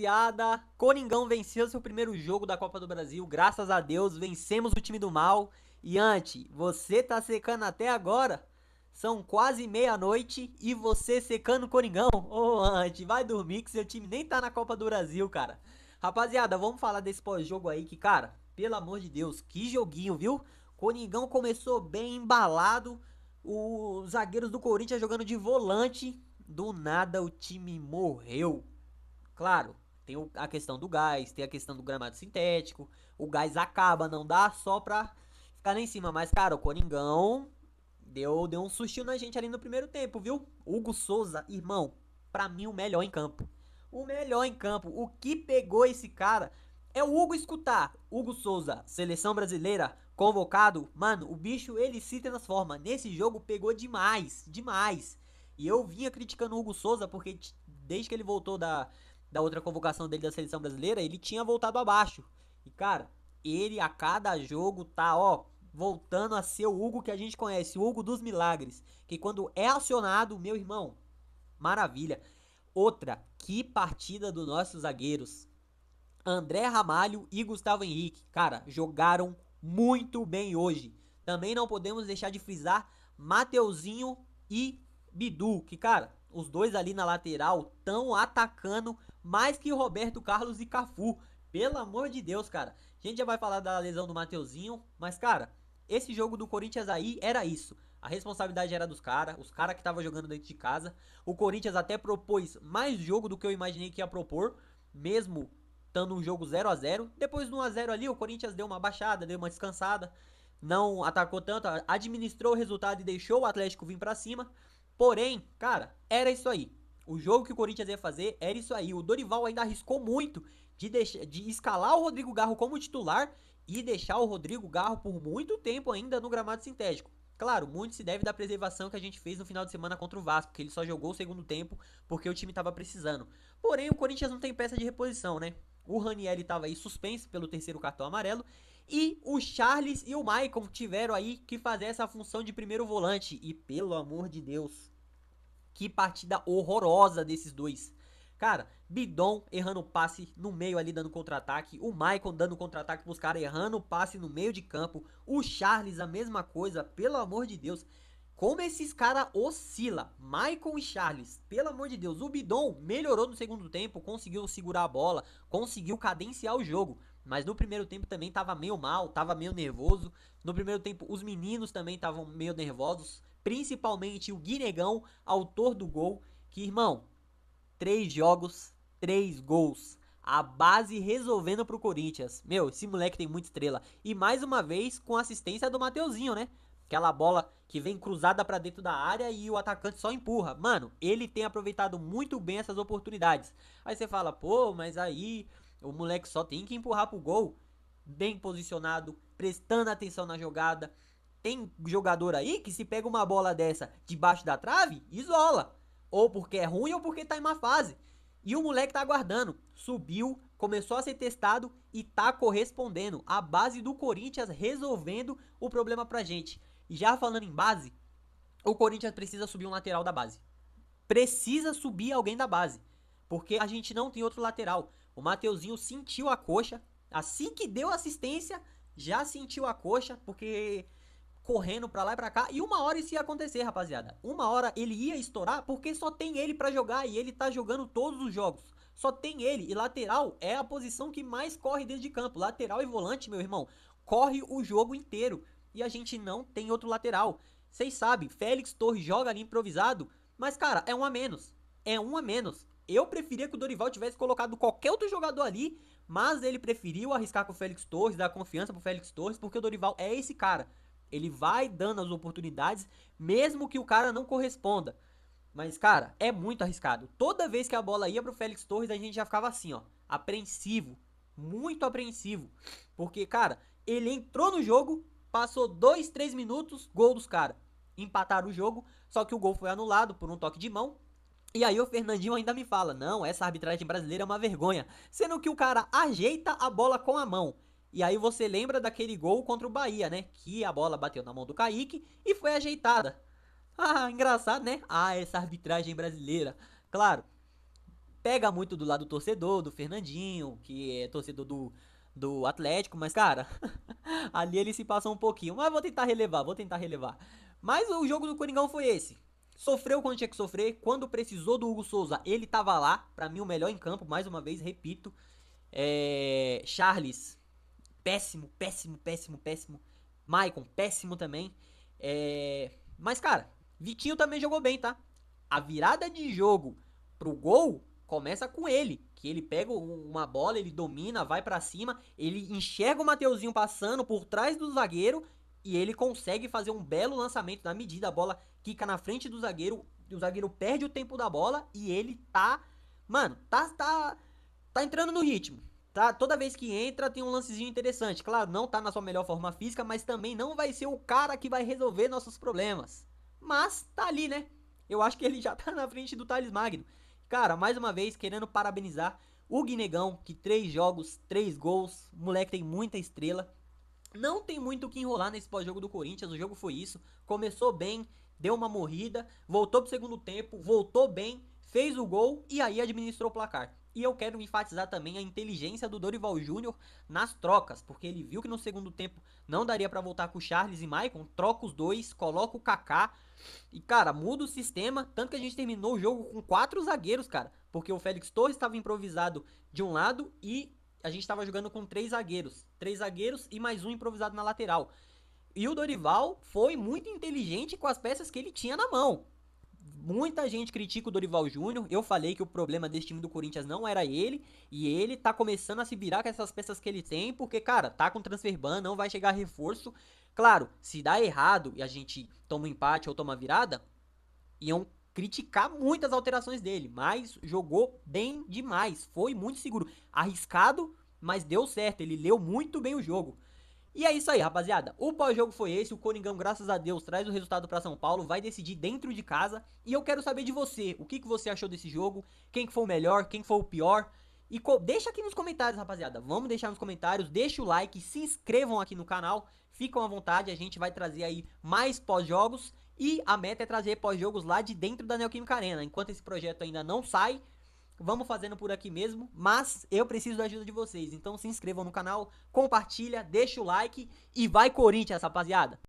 rapaziada, Coringão venceu seu primeiro jogo da Copa do Brasil, graças a Deus, vencemos o time do mal. E Ante, você tá secando até agora? São quase meia-noite e você secando o Coringão? Ô Ante, vai dormir que seu time nem tá na Copa do Brasil, cara. Rapaziada, vamos falar desse pós-jogo aí que, cara, pelo amor de Deus, que joguinho, viu? Coringão começou bem embalado, os zagueiros do Corinthians jogando de volante, do nada o time morreu. Claro, tem a questão do gás, tem a questão do gramado sintético. O gás acaba, não dá só pra ficar lá em cima. Mas, cara, o Coringão deu um sustinho na gente ali no primeiro tempo, viu? Hugo Souza, irmão, pra mim o melhor em campo. O melhor em campo. O que pegou esse cara é o Hugo escutar. Hugo Souza, seleção brasileira, convocado. Mano, o bicho ele se transforma. Nesse jogo pegou demais, demais. E eu vinha criticando o Hugo Souza porque desde que ele voltou da outra convocação dele da seleção brasileira, ele tinha voltado abaixo. E cara, ele a cada jogo tá, ó, voltando a ser o Hugo que a gente conhece, o Hugo dos milagres. Que quando é acionado, meu irmão, maravilha. Outra, que partida dos nossos zagueiros. André Ramalho e Gustavo Henrique, cara, jogaram muito bem hoje. Também não podemos deixar de frisar Mateuzinho e Bidu, que cara, os dois ali na lateral tão atacando mais que Roberto Carlos e Cafu. Pelo amor de Deus, cara. A gente já vai falar da lesão do Mateuzinho, mas cara, esse jogo do Corinthians aí era isso. A responsabilidade era dos caras, os caras que estavam jogando dentro de casa. O Corinthians até propôs mais jogo do que eu imaginei que ia propor, mesmo estando um jogo 0 a 0. Depois do 1 a 0 ali, o Corinthians deu uma baixada, deu uma descansada, não atacou tanto, administrou o resultado e deixou o Atlético vir pra cima. Porém, cara, era isso aí. O jogo que o Corinthians ia fazer era isso aí. O Dorival ainda arriscou muito de escalar o Rodrigo Garro como titular e deixar o Rodrigo Garro por muito tempo ainda no gramado sintético. Claro, muito se deve da preservação que a gente fez no final de semana contra o Vasco, que ele só jogou o segundo tempo porque o time tava precisando. Porém, o Corinthians não tem peça de reposição, né? O Ranieri estava aí suspenso pelo terceiro cartão amarelo. E o Charles e o Maicon tiveram aí que fazer essa função de primeiro volante. E pelo amor de Deus, que partida horrorosa desses dois. Cara, Bidon errando passe no meio ali dando contra-ataque. O Maicon dando contra-ataque pros caras errando passe no meio de campo. O Charles a mesma coisa, pelo amor de Deus. Como esses caras oscila, Maicon e Charles, pelo amor de Deus, o Bidon melhorou no segundo tempo, conseguiu segurar a bola, conseguiu cadenciar o jogo, mas no primeiro tempo também tava meio mal, tava meio nervoso. No primeiro tempo os meninos também estavam meio nervosos, principalmente o Guinegão, autor do gol, que irmão, 3 jogos, 3 gols. A base resolvendo pro Corinthians. Meu, esse moleque tem muita estrela. E mais uma vez com assistência do Mateuzinho, né? Aquela bola que vem cruzada pra dentro da área e o atacante só empurra. Mano, ele tem aproveitado muito bem essas oportunidades. Aí você fala, pô, mas aí o moleque só tem que empurrar pro gol. Bem posicionado, prestando atenção na jogada. Tem jogador aí que se pega uma bola dessa debaixo da trave, isola. Ou porque é ruim ou porque tá em má fase. E o moleque tá aguardando. Subiu, começou a ser testado e tá correspondendo. A base do Corinthians resolvendo o problema pra gente. E já falando em base, o Corinthians precisa subir um lateral da base. Precisa subir alguém da base. Porque a gente não tem outro lateral. O Mateuzinho sentiu a coxa. Assim que deu assistência, já sentiu a coxa. Porque correndo pra lá e pra cá. E uma hora isso ia acontecer, rapaziada. Uma hora ele ia estourar porque só tem ele pra jogar. E ele tá jogando todos os jogos. Só tem ele. E lateral é a posição que mais corre dentro de campo. Lateral e volante, meu irmão, corre o jogo inteiro. E a gente não tem outro lateral. Vocês sabem, Félix Torres joga ali improvisado. Mas, cara, é um a menos. É um a menos. Eu preferia que o Dorival tivesse colocado qualquer outro jogador ali. Mas ele preferiu arriscar com o Félix Torres, dar confiança pro Félix Torres. Porque o Dorival é esse cara. Ele vai dando as oportunidades, mesmo que o cara não corresponda. Mas, cara, é muito arriscado. Toda vez que a bola ia pro Félix Torres, a gente já ficava assim, ó. Apreensivo. Muito apreensivo. Porque, cara, ele entrou no jogo, passou 2, 3 minutos, gol dos caras. Empataram o jogo, só que o gol foi anulado por um toque de mão. E aí o Fernandinho ainda me fala, não, essa arbitragem brasileira é uma vergonha. Sendo que o cara ajeita a bola com a mão. E aí você lembra daquele gol contra o Bahia, né? Que a bola bateu na mão do Kaique e foi ajeitada. Ah, engraçado, né? Ah, essa arbitragem brasileira. Claro, Pega muito do lado do torcedor, do Fernandinho, que é torcedor do Atlético, mas, cara, ali ele se passou um pouquinho. Mas vou tentar relevar, vou tentar relevar. Mas o jogo do Coringão foi esse. Sofreu quando tinha que sofrer. Quando precisou do Hugo Souza, ele tava lá. Pra mim, o melhor em campo, mais uma vez, repito. Charles, péssimo, péssimo, péssimo, péssimo. Maicon, péssimo também. Mas, cara, Vitinho também jogou bem, tá? A virada de jogo pro gol começa com ele. Que ele pega uma bola, ele domina, vai pra cima, ele enxerga o Mateuzinho passando por trás do zagueiro e ele consegue fazer um belo lançamento na medida. A bola quica na frente do zagueiro, o zagueiro perde o tempo da bola e ele tá. Mano, tá entrando no ritmo. Tá, toda vez que entra tem um lancezinho interessante. Claro, não tá na sua melhor forma física, mas também não vai ser o cara que vai resolver nossos problemas. Mas tá ali, né? Eu acho que ele já tá na frente do Thales Magno. Cara, mais uma vez, querendo parabenizar o Guinegão, que 3 jogos, 3 gols. O moleque tem muita estrela. Não tem muito o que enrolar nesse pós-jogo do Corinthians. O jogo foi isso. Começou bem, deu uma morrida, voltou pro segundo tempo, voltou bem, fez o gol e aí administrou o placar. E eu quero enfatizar também a inteligência do Dorival Júnior nas trocas, porque ele viu que no segundo tempo não daria para voltar com o Charles e Maicon, troca os dois, coloca o Kaká e, cara, muda o sistema, tanto que a gente terminou o jogo com 4 zagueiros, cara, porque o Félix Torres estava improvisado de um lado e a gente estava jogando com 3 zagueiros. 3 zagueiros e mais um improvisado na lateral. E o Dorival foi muito inteligente com as peças que ele tinha na mão. Muita gente critica o Dorival Júnior. Eu falei que o problema desse time do Corinthians não era ele. E ele tá começando a se virar com essas peças que ele tem. Porque, cara, tá com transfer ban, não vai chegar reforço. Claro, se dá errado e a gente toma um empate ou toma virada, iam criticar muitas alterações dele. Mas jogou bem demais. Foi muito seguro. Arriscado, mas deu certo. Ele leu muito bem o jogo. E é isso aí, rapaziada. O pós-jogo foi esse. O Coringão, graças a Deus, traz o resultado para São Paulo. Vai decidir dentro de casa. E eu quero saber de você. O que você achou desse jogo? Quem que foi o melhor? Quem foi o pior? E deixa aqui nos comentários, rapaziada. Vamos deixar nos comentários. Deixa o like. Se inscrevam aqui no canal. Ficam à vontade. A gente vai trazer aí mais pós-jogos. E a meta é trazer pós-jogos lá de dentro da Neoquímica Arena. Enquanto esse projeto ainda não sai, vamos fazendo por aqui mesmo, mas eu preciso da ajuda de vocês. Então se inscrevam no canal, compartilha, deixa o like e vai Corinthians, rapaziada!